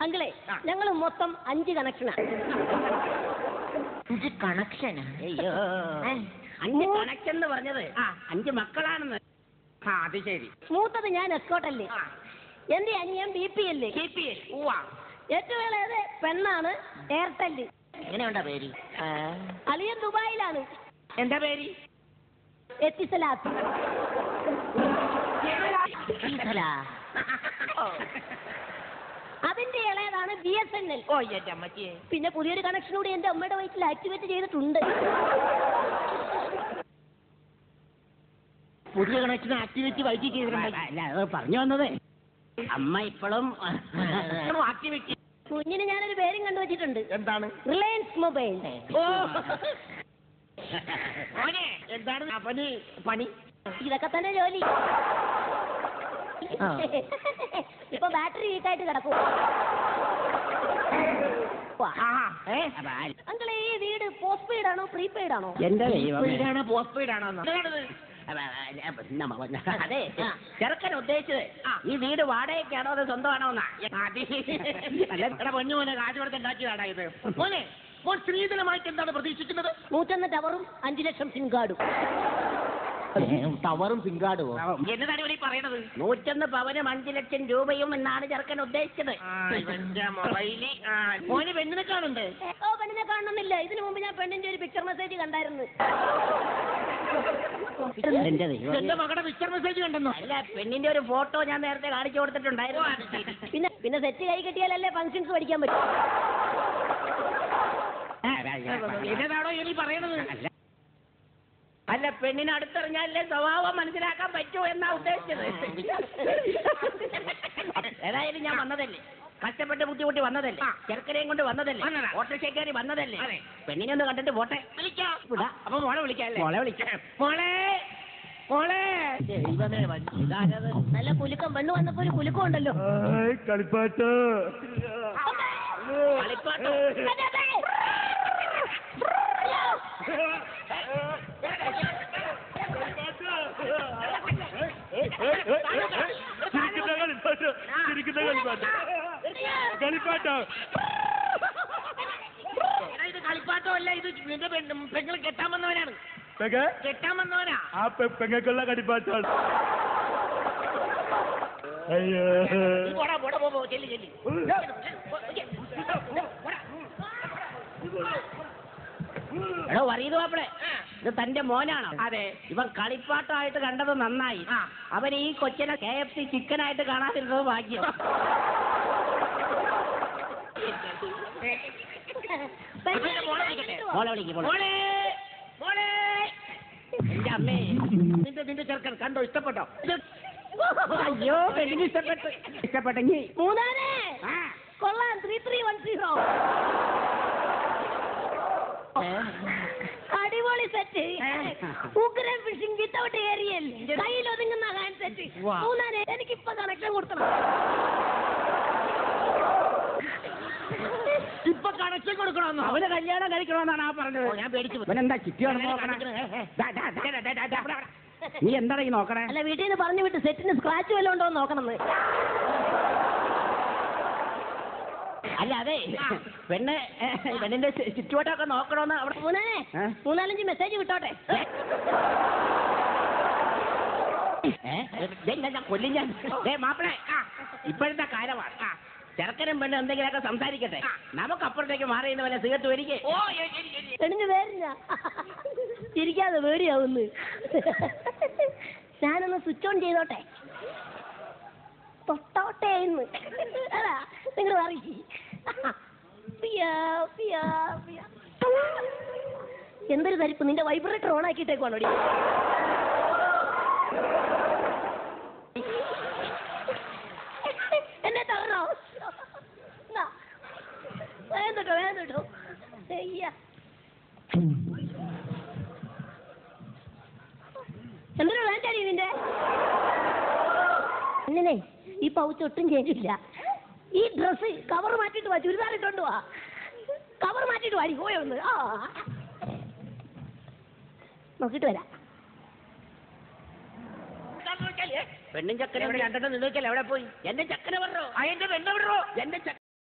അങ്കിളെ ഞങ്ങൾ മൊത്തം 5 കണക്ഷനാണ്. 5 കണക്ഷനാ? അയ്യോ 5 കണക്ഷൻ എന്ന് പറഞ്ഞത് 5 മക്കളാണെന്ന്. അത് ശരി. മൂത്തത് ഞാൻ എസ്കോട്ടല്ലേ, എന്റെ അനിയൻ BPL. ഏറ്റവും ഇളയത് പെണ്ണാണ് എയർടെൽ. എങ്ങനെയുണ്ടാ പേര്? അളിയൻ ദുബായിലാണ്. എന്താ പേര്? എത്തിസലാത്ത്. അതിന്റെ ഇളയതാണ് BSNL. ഓ എന്റെ അമ്മച്ചിയെ. പിന്നെ പുതിയൊരു കണക്ഷൻ കൂടി എന്റെ അമ്മയുടെ വയറ്റിൽ ആക്ടിവേറ്റ് ചെയ്തിട്ടുണ്ട്. പുതിയ കണക്ഷൻ ആക്ടിവിറ്റി വൈകി ചെയ്തിട്ടുണ്ട്. അല്ല അത് പറഞ്ഞു വന്നത് അമ്മ ഇപ്പോഴും ആക്ടിവിറ്റി. കുഞ്ഞിന് ഞാനൊരു പേരും കണ്ടുവച്ചിട്ടുണ്ട്. എന്താണ്? Reliance mobile. ഓ എന്താണ് പണി? ഇതൊക്കെ തന്നെ ജോലി. ഇപ്പൊ ബാറ്ററി വീക്കായിട്ട് കിടക്കും. അങ്കിളെ ഈ വീട് പോസ്റ്റ് പെയ്ഡ് ആണോ പ്രീപെയ്ഡ് ആണോ? എന്റെ വീടാണോ പോസ്റ്റ് പെയ്ഡ് ആണോ? അതെ ചെറുക്കൻ ഉദ്ദേശിച്ചത് ഈ വീട് വാടകയ്ക്കാണോ അത് സ്വന്തമാണോ എന്നാ. അല്ല പൊന്നു മോനെ കാശ് കൊടുത്ത് ഉണ്ടാക്കിയതാണോ ഇത്? മോനെ മോൻ സ്ത്രീധനമായിട്ട് എന്താണ് പ്രതീക്ഷിക്കുന്നത്? 101 ടവറും 5 ലക്ഷം സിം കാർഡും. ടവറും സിം കാർഡും എന്നതാണ് ഇവിടെ പറയണത്? 101 പവനും 5 ലക്ഷം രൂപയും എന്നാണ് ചെറുക്കൻ ഉദ്ദേശിച്ചത്. മോന് പെണ്ണിനെ കാണുന്നുണ്ട്? ഓ പെണ്ണിനെ കാണണമെന്നില്ല. ഇതിനു മുമ്പ് ഞാൻ പെണ്ണിന്റെ ഒരു പിക്ചർ മെസ്സേജ് കണ്ടായിരുന്നു. എന്റെ മകളുടെ പിക്ചർ മെസ്സേജ് കണ്ടെന്നോ? അല്ല പെണ്ണിന്റെ ഒരു ഫോട്ടോ ഞാൻ നേരത്തെ കാണിച്ചു കൊടുത്തിട്ടുണ്ടായിരുന്നു. പിന്നെ സെറ്റ് കൈ കിട്ടിയാലല്ലേ ഫംഗ്ഷൻസ് പഠിക്കാൻ പറ്റും. എന്നതാണോ ഇനി പറയണത്? അല്ല പെണ്ണിനെ അടുത്തെറിഞ്ഞാലേ സ്വഭാവം മനസ്സിലാക്കാൻ പറ്റൂ എന്നാ ഉദ്ദേശിച്ചത്. ഏതായാലും ഞാൻ വന്നതല്ലേ, കഷ്ടപ്പെട്ട് ബുദ്ധിമുട്ടി വന്നതല്ലേ, ചെറുക്കനെയും കൊണ്ട് വന്നതല്ലേ, ഓട്ടോറിക്ഷക്കാരി വന്നതല്ലേ, പെണ്ണിനെ ഒന്ന് കണ്ടിട്ട് പോട്ടെ. അപ്പൊ മോളെ വിളിക്കാം. മോളെ വിളിക്കാം. മോളെ മോളെ നല്ല കുലുക്കം. പെണ്ണ് വന്നപ്പോ ഒരു കുലുക്കം ഉണ്ടല്ലോ. കളിപ്പാട്ടോ കളിപ്പാട്ടോ. കളിപ്പാട്ടോ ഇത് കളിപ്പാട്ടോ അല്ല, ഇത് നിന്റെ പെങ്ങൾ കെട്ടാൻ വന്നവനാണ്. കെട്ടാൻ വന്നവനാ. ആ പെങ്ങക്കുള്ള കളിപ്പാട്ടാണ്. അയ്യോ ചെല്ലി എടോ വറീത് മാപ്പിളെ, ഇത് തന്റെ മോനാണോ? അതെ. ഇവൻ കളിപ്പാട്ടമായിട്ട് കണ്ടത് നന്നായി. അവൻ ഈ കൊച്ചിനെ KFC ചിക്കനായിട്ട് കാണാതിരുന്നത് ഭാഗ്യം. മോളെ വിളിക്കും. എന്റെ അമ്മേ, നിന്റെ ചെറുക്കൻ കണ്ടോ? ഇഷ്ടപ്പെട്ടോ? അയ്യോ പെണ്ണിന് ഇഷ്ടപ്പെട്ടെങ്കിൽ മൂന്നാനെ കൊള്ളാം. 3310 അടിപൊളി സെറ്റ്. ഉഗ്രൻ ഫിഷിംഗ് വിത്തൗട്ട് ഏരിയൽ, കയ്യിൽ ഒതുങ്ങുന്ന ഹാൻഡ് സെറ്റ്. മൂന്നാനെ എനിക്കിപ്പോ കണക്ഷൻ കൊടുക്കണം. ഇപ്പൊ കണക്ഷൻ കൊടുക്കണമെന്നോ? അവന് കല്യാണം കഴിക്കണമെന്നാണ് ആ പറഞ്ഞത്. ഞാൻ പേടിച്ചു. എന്താ ചിറ്റിയാണെന്ന് നീ എന്താണ് ഈ നോക്കണേ? അല്ല വീട്ടിൽ നിന്ന് പറഞ്ഞു വിട്ട് സെറ്റിന് സ്ക്രാച്ച് വല്ലതും ഉണ്ടോ എന്ന് നോക്കണമെന്ന്. അല്ല അതെ പെണ്ണിന്റെ ചുറ്റുവട്ടമൊക്കെ നോക്കണമെന്ന് അവിടെ. മൂന്നാനെ 4-5 മെസ്സേജ് വിട്ടോട്ടെ. കൊല്ലും ഞാൻ. മാപ്പിളെ ഇപ്പോഴത്തെ കാലമാണ്. ചെറുക്കനും പെണ്ണും എന്തെങ്കിലുമൊക്കെ സംസാരിക്കട്ടെ. നമുക്ക് അപ്പുറത്തേക്ക് മാറിയുന്ന പോലെ സിഗരറ്റ് വരികെ. പെണ്ണിന് പേരില്ല. ചിരിക്കാതെ പേടിയാവുന്നു. ഞാനൊന്ന് സ്വിച്ച് ഓൺ ചെയ്തോട്ടെ. തൊട്ടോട്ടെ എന്ന് നിങ്ങൾ അറിയി. എന്തൊരു തരിപ്പ്. നിന്റെ വൈബ്രേറ്റർ ഓൺ ആക്കിയിട്ടേക്കാണോ? എന്നെ തകർന്നോ? വേണ്ടോ എന്തിനാ വേണ്ടി നിന്റെ പെണ്ണിനെ ഈ പൗച്ച് ഒട്ടും ചെയ്തില്ല. ഈ ഡ്രസ് കവർ മാറ്റിട്ട് വാ, ചുരിദാർ ഇട്ടോണ്ട് വാ. കവർ മാറ്റിട്ട് വാടി പോയോ ഒന്ന്. നോക്കിട്ട് വരാം. പെണ്ണും ചക്കനെ രണ്ടെണ്ണം നിന്നേക്കല്ലേ എവിടെ പോയി? എന്റെ ചക്കനെ പറഞ്ഞോ? എന്റെ പെണ്ണ് വിടറോ? എന്റെ